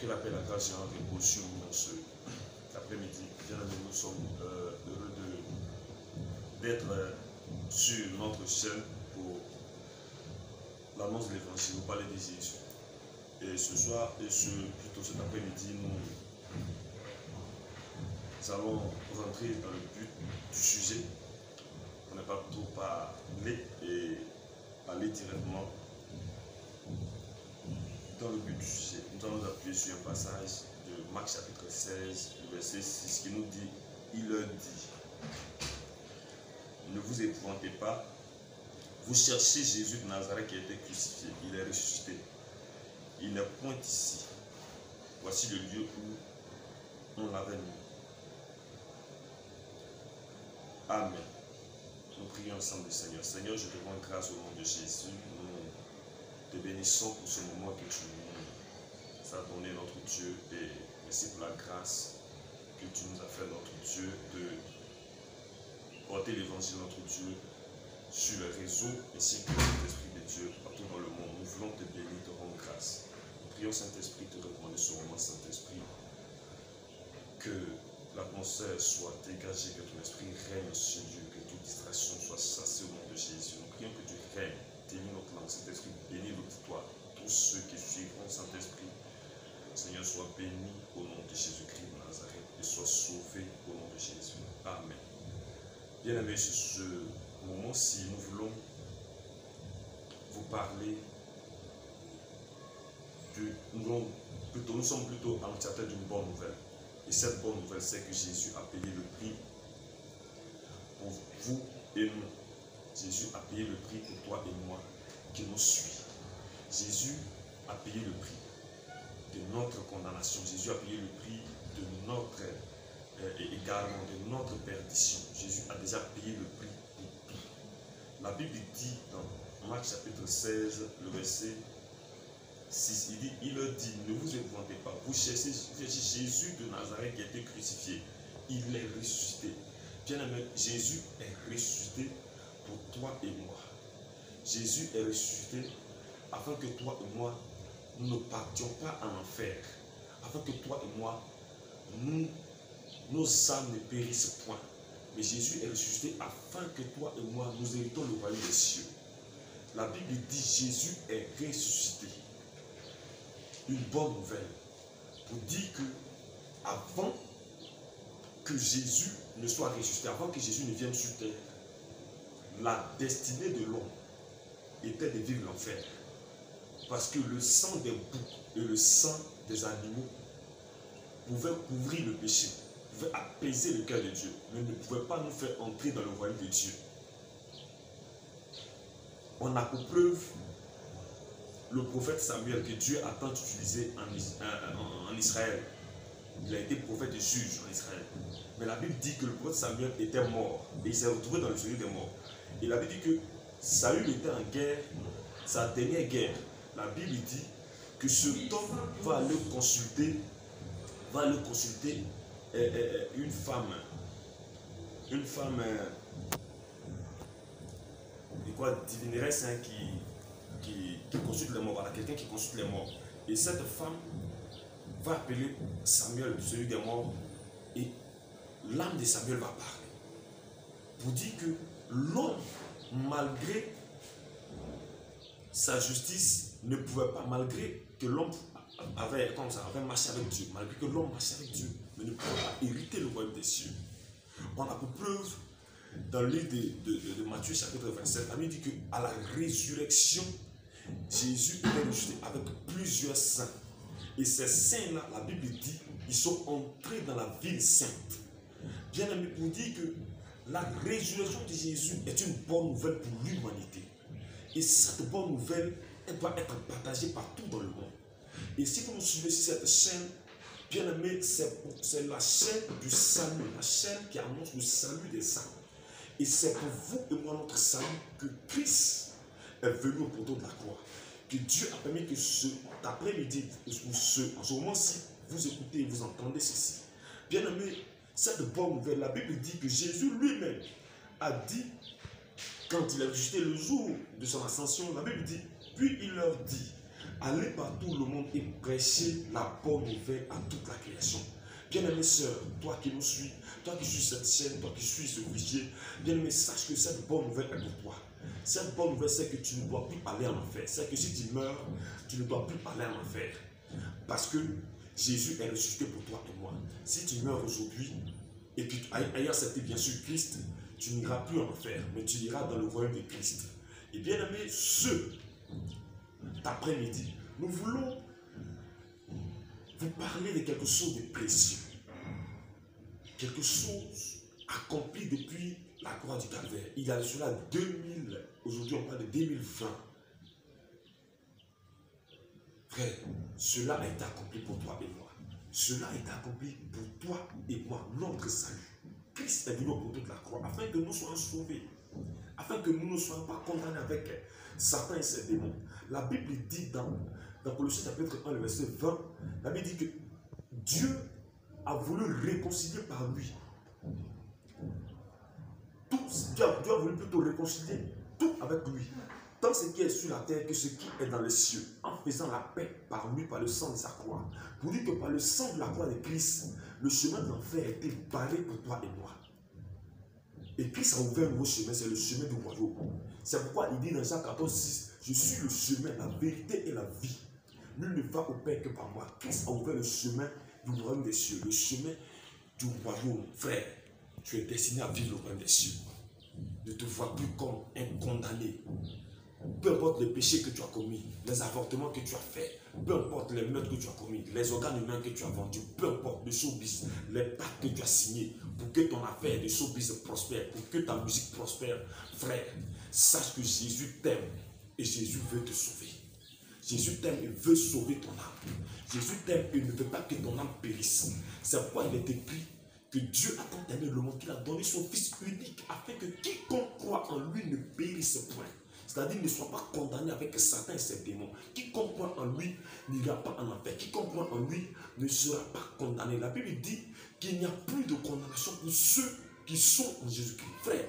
Que la paix et la grâce repose sur nous cet après-midi. Bien aimés, nous sommes heureux d'être sur notre chaîne pour l'annonce de l'évangile, nous parler de Jésus. Et ce soir, plutôt cet après-midi, nous allons rentrer dans le but du sujet. On n'est pas plutôt parler et aller directement dans le but du sujet. Nous allons nous appuyer sur un passage de Marc chapitre 16, le verset 6 qui nous dit, il leur dit, ne vous épouvantez pas, vous cherchez Jésus de Nazareth qui a été crucifié, il est ressuscité. Il n'est point ici. Voici le lieu où on l'avait mis. Amen. Nous prions ensemble le Seigneur. Seigneur, je te rends grâce au nom de Jésus. Nous te bénissons pour ce moment que tu nous as donné, notre Dieu, et merci pour la grâce que tu nous as fait, notre Dieu, de porter l'évangile, notre Dieu, sur les réseaux, ainsi que l'Esprit de Dieu partout dans le monde. Nous voulons te bénir, te rendre grâce. Nous prions, Saint-Esprit, te recommander ce moment, Saint-Esprit, que l'atmosphère soit dégagée, que ton esprit règne sur Dieu, que toute distraction soit chassée au nom de Jésus. Nous prions que tu règnes, bénis notre langue, Saint-Esprit, bénis l'auditoire. Tous ceux qui suivront, Saint-Esprit, Seigneur, sois béni au nom de Jésus-Christ de Nazareth et sois sauvé au nom de Jésus. Amen. Bien-aimés, ce moment-ci, nous voulons vous parler nous sommes plutôt annonciateurs d'une bonne nouvelle. Et cette bonne nouvelle, c'est que Jésus a payé le prix pour vous et nous. Jésus a payé le prix pour toi et moi qui nous suit. Jésus a payé le prix de notre condamnation. Jésus a payé le prix de notre égarement, de notre perdition. Jésus a déjà payé le prix pour tout. La Bible dit dans Marc chapitre 16, le verset 6, il leur dit, ne vous épouvantez pas, vous cherchez Jésus de Nazareth qui a été crucifié. Il est ressuscité. Bien-aimé, Jésus est ressuscité pour toi et moi. Jésus est ressuscité afin que toi et moi, nous ne partions pas en enfer. Afin que toi et moi, nos âmes ne périssent point. Mais Jésus est ressuscité afin que toi et moi, nous héritons le royaume des cieux. La Bible dit, Jésus est ressuscité. Une bonne nouvelle pour dire que avant que Jésus ne soit ressuscité, avant que Jésus ne vienne sur terre, la destinée de l'homme était de vivre l'enfer. Parce que le sang des boucs et le sang des animaux pouvaient couvrir le péché, pouvaient apaiser le cœur de Dieu, mais ne pouvaient pas nous faire entrer dans le royaume de Dieu. On a pour preuve le prophète Samuel que Dieu a tant utilisé en Israël. Il a été prophète et juge en Israël. Mais la Bible dit que le prophète Samuel était mort et il s'est retrouvé dans le séjour des morts. Et la Bible dit que Saül était en guerre, sa dernière guerre. La Bible dit que ce homme va aller consulter une femme divineresse qui consulte les morts, voilà, quelqu'un qui consulte les morts. Et cette femme va appeler Samuel, celui des morts, et l'âme de Samuel va parler. Pour dire que l'homme, malgré sa justice, ne pouvait pas, malgré que l'homme avait marché avec Dieu, malgré que l'homme marchait avec Dieu, mais ne pouvait pas hériter le royaume des cieux. On a pour preuve, dans le livre de Matthieu chapitre 27, la Bible dit qu'à la résurrection, Jésus était ressuscité avec plusieurs saints. Et ces saints-là, la Bible dit, ils sont entrés dans la ville sainte. Bien aimé, pour dire que la résurrection de Jésus est une bonne nouvelle pour l'humanité. Et cette bonne nouvelle, elle doit être partagée partout dans le monde. Et si vous nous suivez sur cette chaîne, bien aimé, c'est la chaîne du salut, la chaîne qui annonce le salut des âmes. Et c'est pour vous et moi notre salut que Christ est venu au poteau de la croix. Que Dieu a permis que cet après-midi, en ce moment-ci, vous écoutez et vous entendez ceci. Bien aimé, cette bonne nouvelle, la Bible dit que Jésus lui-même a dit, quand il a ressuscité le jour de son ascension, la Bible dit, puis il leur dit, Allez par tout le monde et prêchez la bonne nouvelle à toute la création. Bien-aimé sœur, toi qui nous suis, toi qui suis cette chaîne, toi qui suis ce fichier, bien-aimé, sache que cette bonne nouvelle est pour toi. Cette bonne nouvelle, c'est que tu ne dois plus aller en enfer. C'est que si tu meurs, tu ne dois plus aller en enfer. Parce que Jésus est ressuscité pour toi et moi. Si tu meurs aujourd'hui, et puis ayant accepté bien sûr Christ, tu n'iras plus en enfer, mais tu iras dans le royaume de Christ. Et bien aimé, cet après-midi, nous voulons vous parler de quelque chose de précieux. Quelque chose accompli depuis la croix du Calvaire. Il y a cela 2000, aujourd'hui on parle de 2020. Frère, cela a été accompli pour toi et moi. Cela a été accompli pour toi et moi, notre salut. Christ est venu pour toute la croix afin que nous soyons sauvés. Afin que nous ne soyons pas condamnés avec Satan et ses démons. La Bible dit dans Colossiens chapitre 1, le verset 20, la Bible dit que Dieu a voulu réconcilier par lui. Dieu a voulu plutôt réconcilier tout avec lui. Tant ce qui est sur la terre que ce qui est dans les cieux, en faisant la paix par lui, par le sang de sa croix. Pour dire que par le sang de la croix de Christ, le chemin de l'enfer a été barré pour toi et moi. Et Christ a ouvert un nouveau chemin, c'est le chemin du royaume. C'est pourquoi il dit dans Jean 14, 6, je suis le chemin, la vérité et la vie. Nul ne va au Père que par moi. Christ a ouvert le chemin du royaume des cieux, le chemin du royaume. Frère, tu es destiné à vivre le royaume des cieux. Ne te vois plus comme un condamné. Peu importe les péchés que tu as commis, les avortements que tu as faits, peu importe les meurtres que tu as commis, les organes humains que tu as vendus, peu importe le showbiz, les pactes que tu as signés pour que ton affaire de showbiz prospère, pour que ta musique prospère, frère, sache que Jésus t'aime et Jésus veut te sauver. Jésus t'aime et veut sauver ton âme. Jésus t'aime et ne veut pas que ton âme périsse. C'est pourquoi il est écrit que Dieu a tant aimé le monde qu'il a donné son Fils unique afin que quiconque croit en lui ne périsse point. C'est-à-dire ne soit pas condamné avec Satan et ses démons. Quiconque croit en lui n'ira pas en enfer. Quiconque croit en lui ne sera pas condamné. La Bible dit qu'il n'y a plus de condamnation pour ceux qui sont en Jésus-Christ. Frère,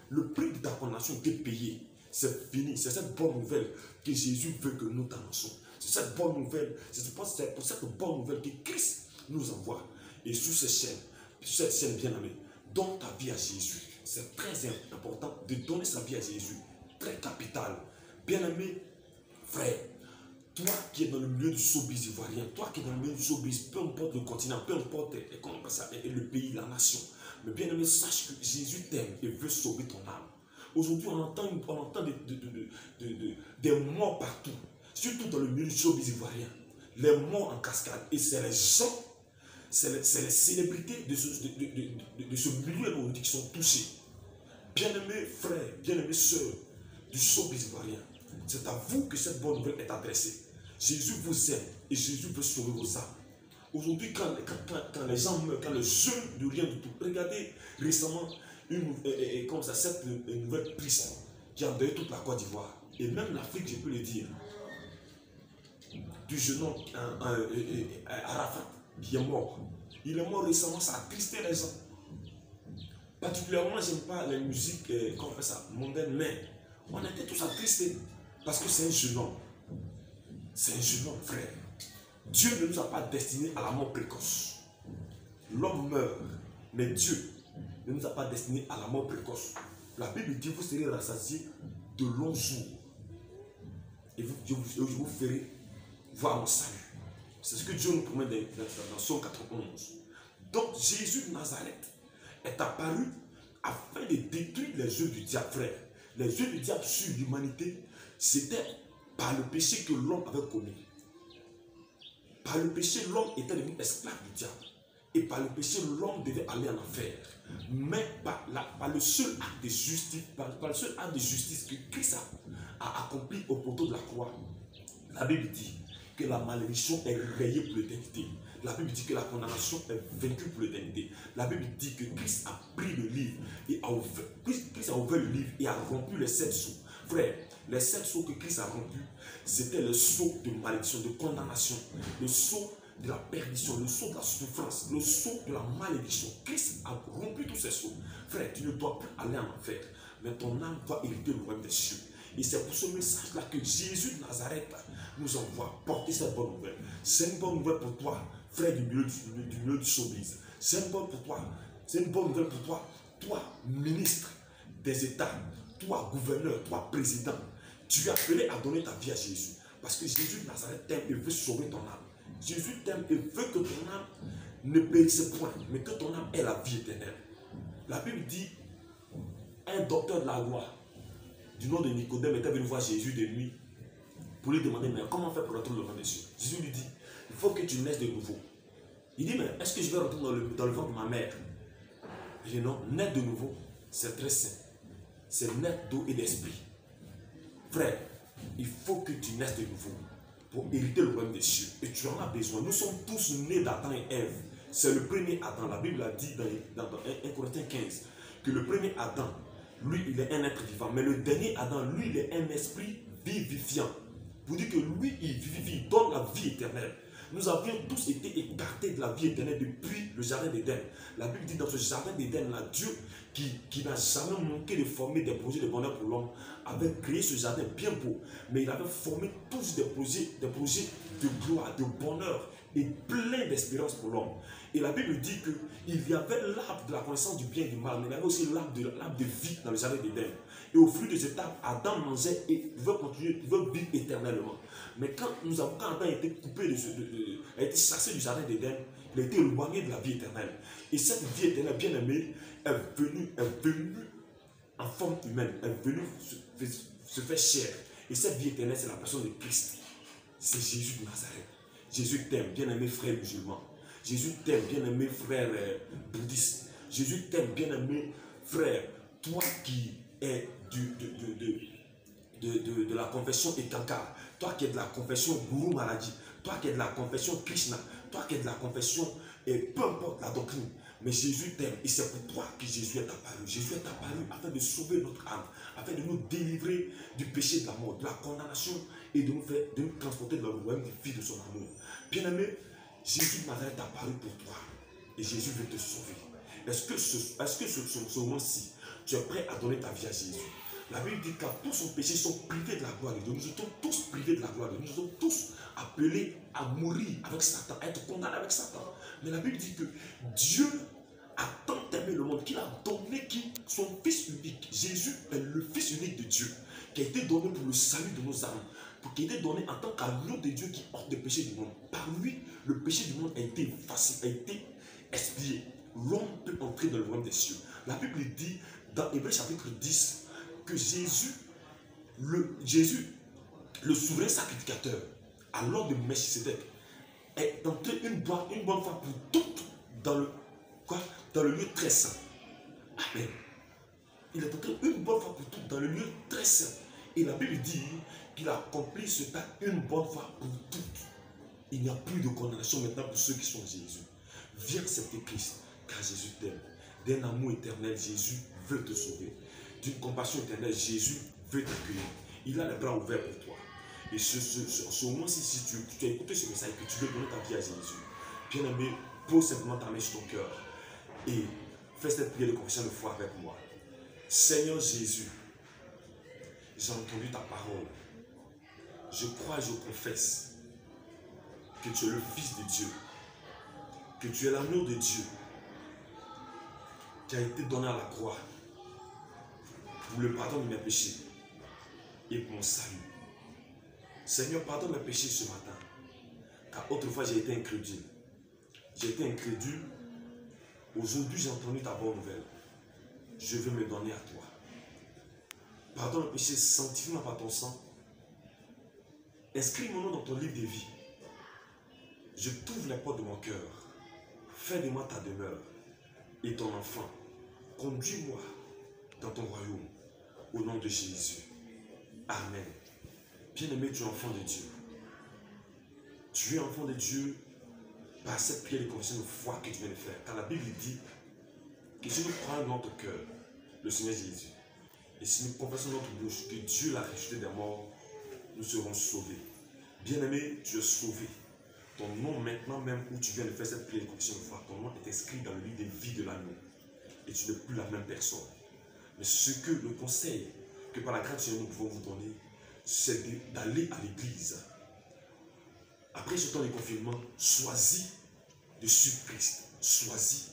le prix de ta condamnation est payé. C'est fini. C'est cette bonne nouvelle que Jésus veut que nous t'annonçons. C'est cette bonne nouvelle. C'est pour cette bonne nouvelle que Christ nous envoie. Et sur cette chaîne bien-aimée, donne ta vie à Jésus. C'est très important de donner sa vie à Jésus. Très capital. Bien-aimé, frère, toi qui es dans le milieu du showbiz ivoirien, toi qui es dans le milieu du showbiz, peu importe le continent, peu importe le pays, la nation, mais bien-aimé, sache que Jésus t'aime et veut sauver ton âme. Aujourd'hui, on entend des morts partout, surtout dans le milieu du showbiz ivoirien. Les morts en cascade. Et c'est les gens, c'est les célébrités de ce milieu aujourd'hui qui sont touchés. Bien-aimés frères, bien-aimés sœurs du showbiz ivoirien, c'est à vous que cette bonne nouvelle est adressée. Jésus vous aime et Jésus veut sauver vos âmes. Aujourd'hui, quand les gens meurent, quand les jeunes de rien du tout, regardez récemment cette nouvelle triste qui a endeuillé toute la Côte d'Ivoire et même l'Afrique, je peux le dire, du jeune homme Arafat qui est mort. Il est mort récemment, ça a attristé les gens. Particulièrement, je n'aime pas les musiques mondaines, mais on était tous attristés parce que c'est un jeune homme. C'est un jeune homme, frère. Dieu ne nous a pas destinés à la mort précoce. L'homme meurt, mais Dieu ne nous a pas destinés à la mort précoce. La Bible dit vous serez rassasiés de longs jours et je vous ferai voir mon salut. C'est ce que Dieu nous promet dans Psaume 91. Donc Jésus de Nazareth est apparu afin de détruire les œuvres du diable, frère. Les œuvres du diable sur l'humanité, c'était par le péché que l'homme avait commis. Par le péché, l'homme était devenu esclave du diable. Et par le péché, l'homme devait aller en enfer. Mais par le seul acte de justice, par le seul acte de justice que Christ a accompli au poteau de la croix, la Bible dit que la malédiction est rayée pour l'éternité. La Bible dit que la condamnation est vaincue pour l'éternité. La Bible dit que Christ a pris le livre et Christ a ouvert le livre et a rompu les 7 sceaux. Frère, les 7 sceaux que Christ a rompus, c'était le sceau de malédiction, de condamnation, le sceau de la perdition, le sceau de la souffrance, le sceau de la malédiction. Christ a rompu tous ces sceaux. Frère, tu ne dois plus aller en enfer, mais ton âme doit hériter le royaume des cieux. Et c'est pour ce message-là que Jésus de Nazareth nous envoie porter cette bonne nouvelle. C'est une bonne nouvelle pour toi, frère du milieu du showbiz. C'est une bonne pour toi. C'est une bonne nouvelle pour toi, toi, ministre des États, toi, gouverneur, toi, président. Tu es appelé à donner ta vie à Jésus. Parce que Jésus de Nazareth t'aime et veut sauver ton âme. Jésus t'aime et veut que ton âme ne périsse point, mais que ton âme ait la vie éternelle. La Bible dit, un docteur de la loi, du nom de Nicodème, était venu voir Jésus de nuit pour lui demander, mais comment faire pour rentrer dans le royaume des cieux? Jésus lui dit, il faut que tu naisses de nouveau. Il dit, mais est-ce que je vais rentrer dans le ventre de ma mère? Il dit, non, naître de nouveau, c'est très simple. C'est naître d'eau et d'esprit. Frère, il faut que tu naisses de nouveau pour hériter le royaume des cieux. Et tu en as besoin. Nous sommes tous nés d'Adam et Ève. C'est le premier Adam. La Bible a dit dans 1 Corinthiens 15 que le premier Adam, lui, il est un être vivant. Mais le dernier Adam, lui, il est un esprit vivifiant. Pour dire que lui, il vivifie, il donne la vie éternelle. Nous avions tous été écartés de la vie éternelle depuis le jardin d'Éden. La Bible dit dans ce jardin d'Éden-là, Dieu, qui n'a jamais manqué de former des projets de bonheur pour l'homme, avait créé ce jardin bien beau. Mais il avait formé tous des projets de gloire, de bonheur et plein d'espérance pour l'homme. Et la Bible dit qu'il y avait l'arbre de la connaissance du bien et du mal, mais il y avait aussi l'arbre de vie dans le jardin d'Éden. Et au fruit de cet arbre, Adam mangeait et pouvait vivre éternellement. Mais quand Adam a été coupé, a été chassé du jardin d'Éden, il a été éloigné de la vie éternelle. Et cette vie éternelle, bien aimée, est venue en forme humaine, est venue se faire chair. Et cette vie éternelle, c'est la personne de Christ. C'est Jésus de Nazareth. Jésus t'aime, bien aimé frère musulman. Jésus t'aime, bien aimé frère bouddhiste. Jésus t'aime, bien aimé frère, toi qui es de la confession Ekankar, toi qui es de la confession Guru Maharaj, toi qui es de la confession Krishna, toi qui es de la confession, et peu importe la doctrine, mais Jésus t'aime et c'est pour toi que Jésus est apparu. Jésus est apparu afin de sauver notre âme, afin de nous délivrer du péché, de la mort, de la condamnation et de nous transporter dans le royaume des filles de son amour. Bien-aimé, Jésus de Nazareth est apparu pour toi et Jésus veut te sauver. Est-ce que ce moment-ci, tu es prêt à donner ta vie à Jésus? La Bible dit qu'à tous son péché sont privés de la gloire de Dieu. Nous sommes tous privés de la gloire de Dieu. Nous sommes tous appelés à mourir avec Satan, à être condamnés avec Satan. Mais la Bible dit que Dieu a tant aimé le monde qu'il a donné son Fils unique. Jésus est le Fils unique de Dieu, qui a été donné pour le salut de nos âmes, qui a été donné en tant qu'agneau de Dieu qui ôte le péché du monde. Par lui, le péché du monde a été effacé, a été expié. L'homme peut entrer dans le royaume des cieux. La Bible dit dans Hébreux chapitre 10 que Jésus, le souverain sacrificateur, à l'ordre de Melchisédek, est entré une bonne fois pour toutes dans le lieu très saint. Amen. Il est entré une bonne fois pour toutes dans le lieu très saint. Et la Bible dit qu'il a accompli ce temps une bonne fois pour toutes. Il n'y a plus de condamnation maintenant pour ceux qui sont en Jésus. Viens accepter Christ, car Jésus t'aime. D'un amour éternel, Jésus veut te sauver. D'une compassion éternelle, Jésus veut t'accueillir. Il a les bras ouverts pour toi. Et ce moment-ci, si tu as écouté ce message et que tu veux donner ta vie à Jésus, bien aimé, pose simplement ta main sur ton cœur et fais cette prière de confession de foi avec moi. Seigneur Jésus, j'ai entendu ta parole. Je crois et je confesse que tu es le Fils de Dieu, que tu es l'agneau de Dieu qui a été donné à la croix pour le pardon de mes péchés et pour mon salut. Seigneur, pardonne mes péchés ce matin, car autrefois j'ai été incrédule. J'ai été incrédule. Aujourd'hui j'ai entendu ta bonne nouvelle. Je veux me donner à toi. Pardonne mes péchés, sanctifie-moi par ton sang. Inscris mon nom dans ton livre de vie. Je t'ouvre les portes de mon cœur. Fais de moi ta demeure et ton enfant. Conduis-moi dans ton royaume. Au nom de Jésus. Amen. Bien-aimé, tu es enfant de Dieu. Tu es enfant de Dieu par cette prière de confession de foi que tu viens de faire. Car la Bible dit que si nous croyons dans notre cœur le Seigneur Jésus, et si nous confessons notre bouche que Dieu l'a ressuscité des morts, nous serons sauvés. Bien-aimé, tu es sauvé. Ton nom maintenant même où tu viens de faire cette prière de confession de foi, ton nom est inscrit dans le livre des vies de l'agneau. Et tu n'es plus la même personne. Mais le conseil que que par la grâce du Seigneur nous pouvons vous donner, c'est d'aller à l'église. Après ce temps de confinement, choisis de suivre Christ. Choisis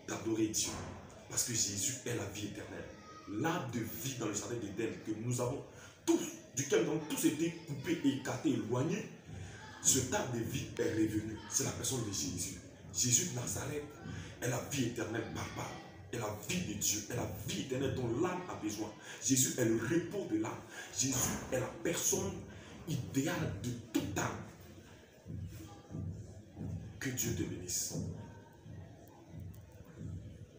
d'adorer Dieu. Parce que Jésus est la vie éternelle. L'arbre de vie dans le jardin d'Éden que nous avons tous, duquel nous avons tous été coupés, écartés, éloignés, ce arbre de vie est revenu. C'est la personne de Jésus. Jésus de Nazareth est la vie éternelle palpable. Est la vie de Dieu, est la vie éternelle dont l'âme a besoin. Jésus est le repos de l'âme. Jésus est la personne idéale de toute âme. Que Dieu te bénisse.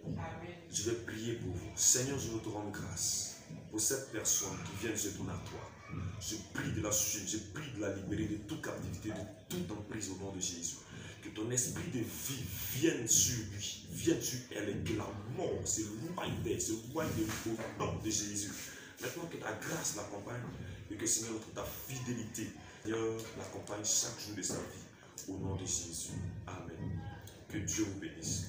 Amen. Je vais prier pour vous. Seigneur, je veux te rendre grâce pour cette personne qui vient de se tourner à toi. Je prie de la suivre, je prie de la libérer de toute captivité, de toute emprise au nom de Jésus. Que ton esprit de vie vienne sur lui, vienne sur elle, et que la mort s'éloigne d'elle, s'éloigne au nom de Jésus. Maintenant que ta grâce l'accompagne et que Seigneur, ta fidélité, Seigneur, l'accompagne chaque jour de sa vie. Au nom de Jésus. Amen. Que Dieu vous bénisse.